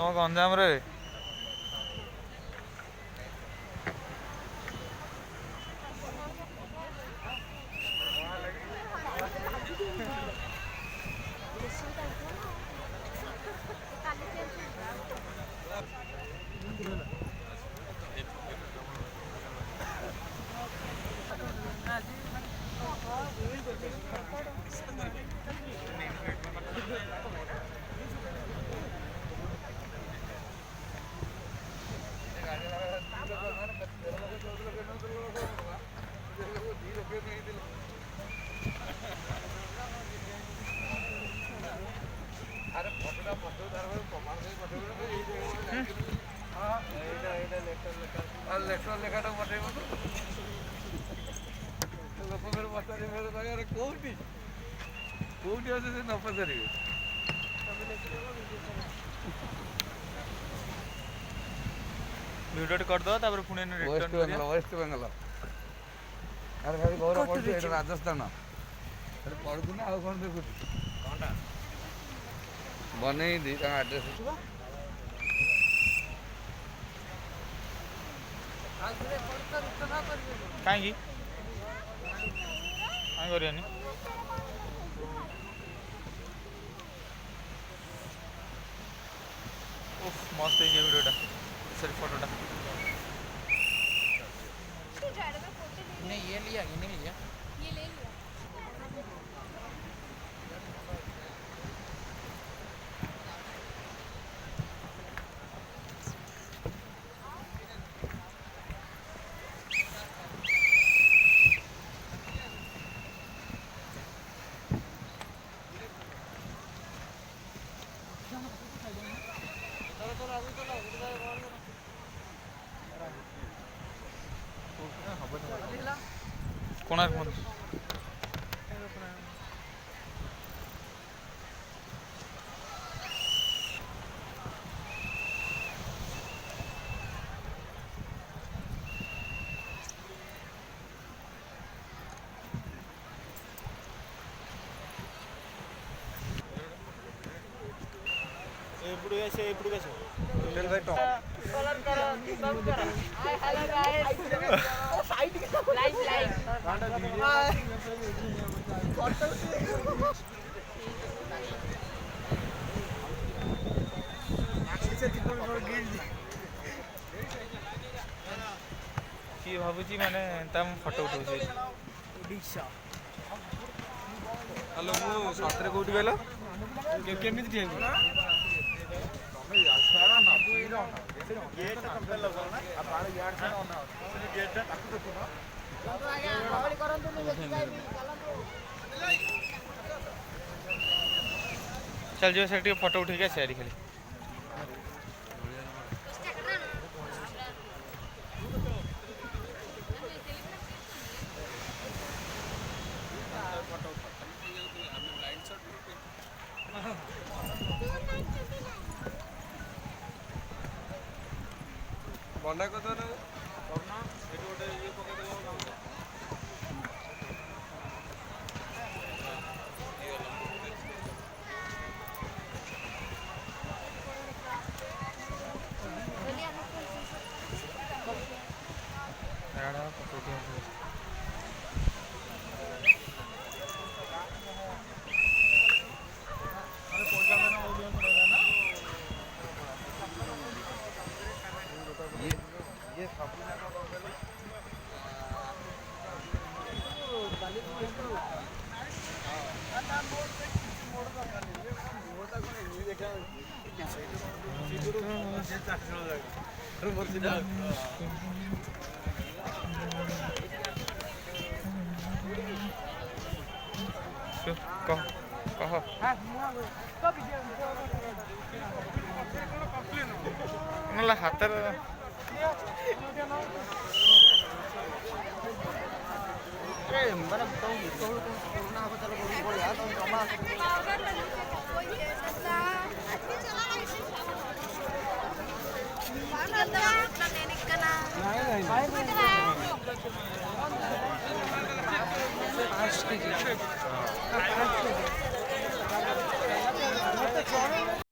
ତମ ଗଞ୍ଜାମରେ ଲେଖାଟା ପଠେଇବ ଲୋକ ଫେର ପଚାରିବେ କୋଉଠି କୋଉଠି ଅଛି ସେ ନ ପଚାରିବେ। ଭିଡ଼ିଓଟି କରିଦେବା ତାପରେ ପୁଣି ୱେଷ୍ଟ ବେଙ୍ଗଲ ଆରେ ଖାଲି ଗୌରବ ପଡ଼ୁଛି ଏଇଟା ରାଜସ୍ଥାନ ଖାଲି ପଢ଼ୁଛୁ ନା ଆଉ କ'ଣ ଦେଖୁଛୁ କ'ଣଟା ବନେଇଦି ତାଙ୍କ ଆଡ୍ରେସ୍ କାହିଁକି କରିବାନି मस्त है ये वीडियोटा सॉरी फोटोटा नहीं ये लिया ये नहीं लिया ये ले लिया कोणार्क मंदिर ఇప్పుడు होटल भाई टॉप कलर करो सब करो हाय हेलो गाइस साइड के लाइव कि भाबुची माने तम फोटो उठौछी ओडिशा हेलो मु सतरे कोठी गेलो केमिति ठेबो चल जो से फोटो उठे सारी खाली बंडा कथा ना करना एटो गोटे ये पके देबो एड़ा फोटो दिया अरे पोजा में ना ओडियो पड़ेगा ना ये सब जगह बगल ताली मोड़ का मोटा कोन ये देखा सीधो से चाचलो जाए अरे बहुत सीधा कह नला हातर ମାନେ ପୁରୁଣା ହବ ଚାଲ ପଡ଼ିଆ ଜମା नहीं